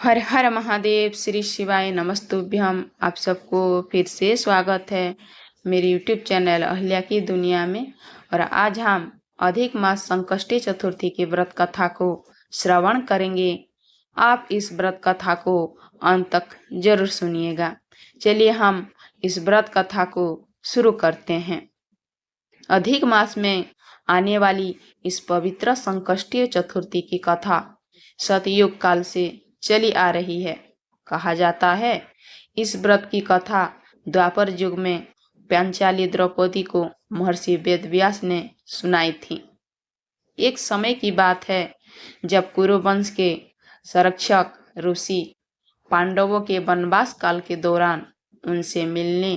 हर हर महादेव, श्री शिवाय नमस्तुभ्यम। आप सबको फिर से स्वागत है मेरे यूट्यूब चैनल अहिल्या की दुनिया में। और आज हम अधिक मास संकष्टी चतुर्थी की व्रत कथा को श्रवण करेंगे। आप इस व्रत कथा को अंत तक जरूर सुनिएगा। चलिए हम इस व्रत कथा को शुरू करते हैं। अधिक मास में आने वाली इस पवित्र संकष्टी चतुर्थी की कथा सतयुग काल से चली आ रही है। कहा जाता है इस व्रत की कथा द्वापर युग में पांचाली द्रौपदी को महर्षि वेदव्यास ने सुनाई थी। एक समय की बात है जब कुरुवंश के संरक्षक ऋषि पांडवों के वनवास काल के दौरान उनसे मिलने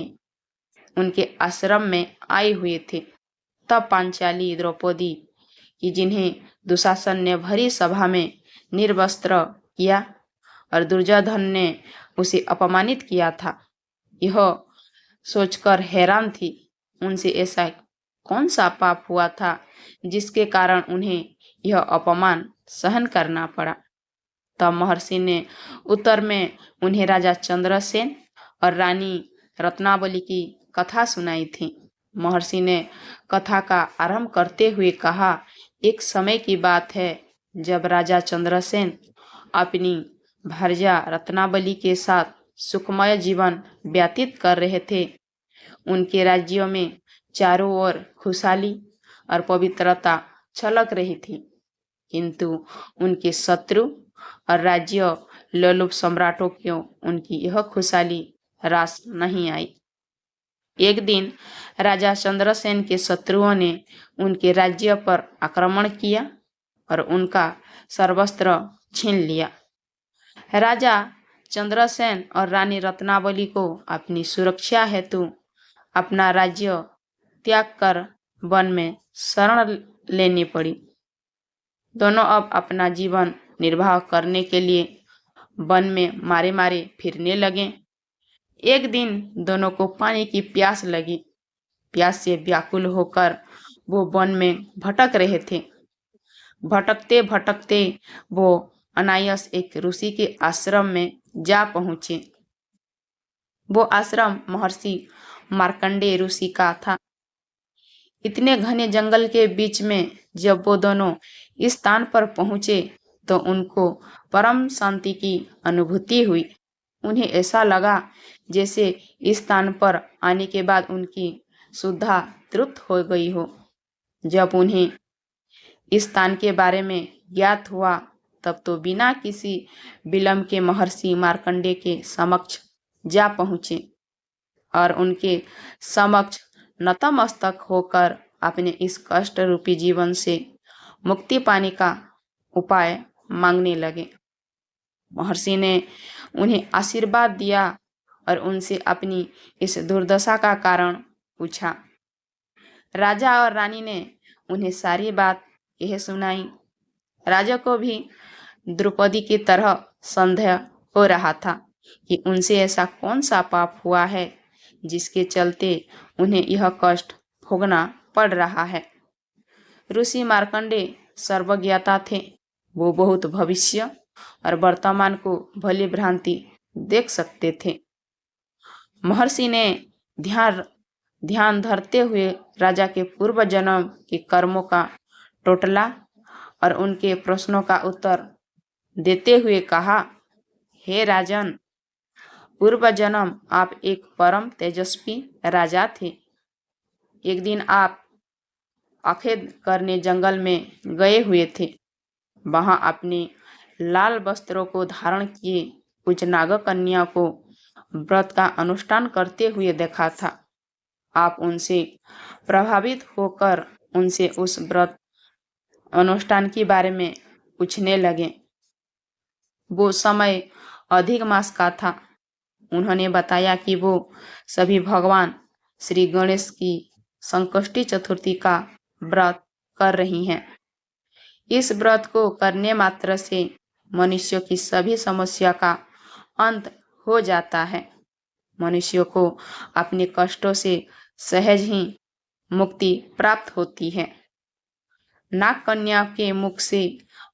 उनके आश्रम में आए हुए थे। तब पांचाली द्रौपदी की जिन्हें दुशासन ने भरी सभा में निर्वस्त्र किया और दुर्योधन ने उसे अपमानित किया था, यह सोचकर हैरान थी उनसे ऐसा कौन सा पाप हुआ था जिसके कारण उन्हें यह अपमान सहन करना पड़ा। तब महर्षि ने उत्तर में उन्हें राजा चंद्रसेन और रानी रत्नावली की कथा सुनाई थी। महर्षि ने कथा का आरंभ करते हुए कहा, एक समय की बात है जब राजा चंद्रसेन अपनी भार्या रत्नावली के साथ सुखमय जीवन व्यतीत कर रहे थे। उनके राज्यों में चारों ओर खुशहाली और पवित्रता छलक रही थी, किंतु उनके शत्रु और राज्य लोलुप सम्राटों को उनकी यह खुशहाली रास नहीं आई। एक दिन राजा चंद्रसेन के शत्रुओं ने उनके राज्य पर आक्रमण किया और उनका सर्वस्त्र छीन लिया। राजा चंद्रसेन और रानी रत्नावली को अपनी सुरक्षा हेतु अपना राज्य त्याग कर वन में शरण लेनी पड़ी। दोनों अब अपना जीवन निर्वाह करने के लिए वन में मारे मारे फिरने लगे। एक दिन दोनों को पानी की प्यास लगी। प्यास से व्याकुल होकर वो वन में भटक रहे थे। भटकते भटकते वो अनायास एक ऋषि के आश्रम में जा पहुंचे। वो आश्रम महर्षि मार्कंडेय ऋषि का था। इतने घने जंगल के बीच में जब वो दोनों इस स्थान पर पहुंचे तो उनको परम शांति की अनुभूति हुई। उन्हें ऐसा लगा जैसे इस स्थान पर आने के बाद उनकी शुद्धा तृप्त हो गई हो। जब उन्हें इस स्थान के बारे में ज्ञात हुआ तब तो बिना किसी विलंब के महर्षि मार्कंडेय के समक्ष जा पहुंचे और उनके समक्ष नतमस्तक होकर अपने इस कष्ट रूपी जीवन से मुक्ति पाने का उपाय मांगने लगे। महर्षि ने उन्हें आशीर्वाद दिया और उनसे अपनी इस दुर्दशा का कारण पूछा। राजा और रानी ने उन्हें सारी बात यह सुनाई। राजा को भी द्रौपदी की तरह संदेह हो रहा था कि उनसे ऐसा कौन सा पाप हुआ है जिसके चलते उन्हें यह कष्ट भोगना पड़ रहा है। ऋषि मार्कंडेय सर्वज्ञाता थे। वो बहुत भविष्य और वर्तमान को भली भ्रांति देख सकते थे। महर्षि ने ध्यान धरते हुए राजा के पूर्व जन्म के कर्मों का टोटला और उनके प्रश्नों का उत्तर देते हुए कहा, हे राजन, पूर्व जन्म आप एक परम तेजस्वी राजा थे। एक दिन आप अखेद करने जंगल में गए हुए थे। वहां अपने लाल वस्त्रों को धारण किए कुछ नाग कन्या को व्रत का अनुष्ठान करते हुए देखा था। आप उनसे प्रभावित होकर उनसे उस व्रत अनुष्ठान के बारे में पूछने लगे। वो समय अधिक मास का था। उन्होंने बताया कि वो सभी भगवान श्री गणेश की संकष्टी चतुर्थी का व्रत कर रही हैं। इस व्रत को करने मात्र से मनुष्य की सभी समस्या का अंत हो जाता है। मनुष्य को अपने कष्टों से सहज ही मुक्ति प्राप्त होती है। नाग कन्या के मुख से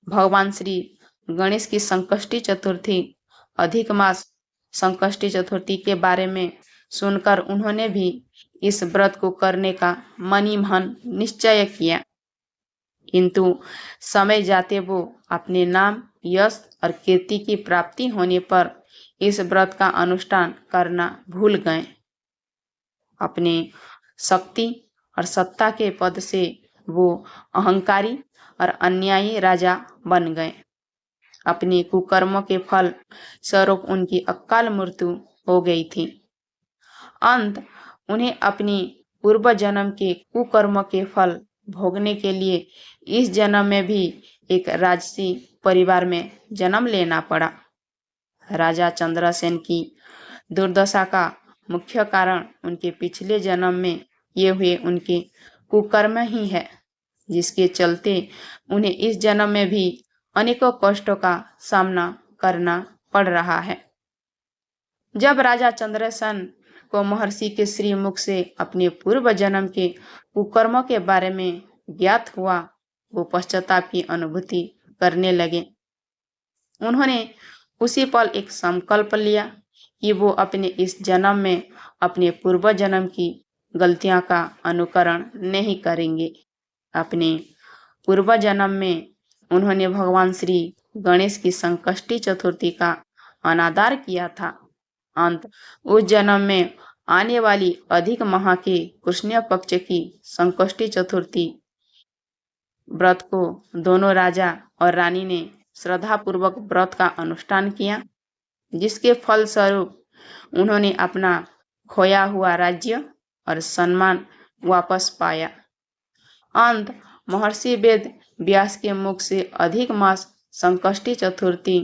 भगवान श्री गणेश की संकष्टी चतुर्थी अधिक मास संकष्टी चतुर्थी के बारे में सुनकर उन्होंने भी इस व्रत को करने का मन ही मन निश्चय किया, किंतु समय जाते वो अपने नाम, यश और कीर्ति की प्राप्ति होने पर इस व्रत का अनुष्ठान करना भूल गए। अपने शक्ति और सत्ता के पद से वो अहंकारी और अन्यायी राजा बन गए। अपने कुकर्मों के फल स्वरूप उनकी अकाल मृत्यु हो गई थी। अंत उन्हें अपनी पूर्व जन्म के कुकर्मों के फल भोगने के लिए इस जन्म में भी एक राजसी परिवार में जन्म लेना पड़ा। राजा चंद्रसेन की दुर्दशा का मुख्य कारण उनके पिछले जन्म में ये हुए उनके कुकर्म ही है, जिसके चलते उन्हें इस जन्म में भी अनेकों कष्टों का सामना करना पड़ रहा है। जब राजा चंद्रसेन को महर्षि के श्री मुख से अपने पूर्व जन्म के कुकर्मों के बारे में ज्ञात हुआ, वो पश्चाताप की अनुभूति करने लगे। उन्होंने उसी पल एक संकल्प लिया कि वो अपने इस जन्म में अपने पूर्व जन्म की गलतियों का अनुकरण नहीं करेंगे। अपने पूर्व जन्म में उन्होंने भगवान श्री गणेश की संकष्टी चतुर्थी का अनादर किया था। अंत उस जन्म में आने वाली अधिक माह के कृष्ण पक्ष की संकष्टी चतुर्थी व्रत को दोनों राजा और रानी ने श्रद्धापूर्वक व्रत का अनुष्ठान किया, जिसके फल स्वरूप उन्होंने अपना खोया हुआ राज्य और सम्मान वापस पाया। अंत महर्षि वेद व्यास के मुख से अधिक मास संकष्टी चतुर्थी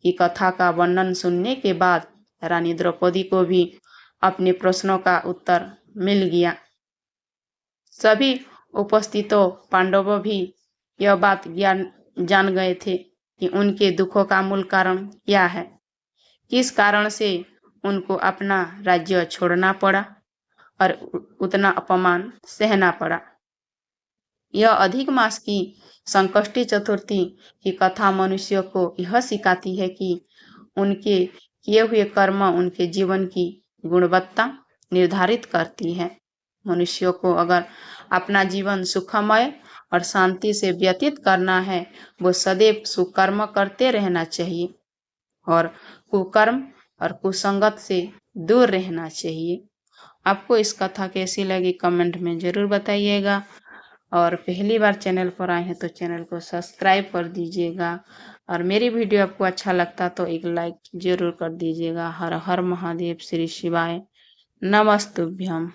की कथा का वर्णन सुनने के बाद रानी द्रौपदी को भी अपने प्रश्नों का उत्तर मिल गया। सभी उपस्थितों पांडवों भी यह बात जान गए थे कि उनके दुखों का मूल कारण क्या है, किस कारण से उनको अपना राज्य छोड़ना पड़ा और उतना अपमान सहना पड़ा। यह अधिक मास की संकष्टी चतुर्थी की कथा मनुष्य को यह सिखाती है कि उनके किए हुए कर्म उनके जीवन की गुणवत्ता निर्धारित करती है। मनुष्य को अगर अपना जीवन सुखमय और शांति से व्यतीत करना है, वो सदैव सुकर्म करते रहना चाहिए और कुकर्म और कुसंगत से दूर रहना चाहिए। आपको इस कथा कैसी लगी कमेंट में जरूर बताइएगा, और पहली बार चैनल पर आए हैं तो चैनल को सब्सक्राइब कर दीजिएगा, और मेरी वीडियो आपको अच्छा लगता तो एक लाइक जरूर कर दीजिएगा। हर हर महादेव, श्री शिवाय नमस्तुभ्यम।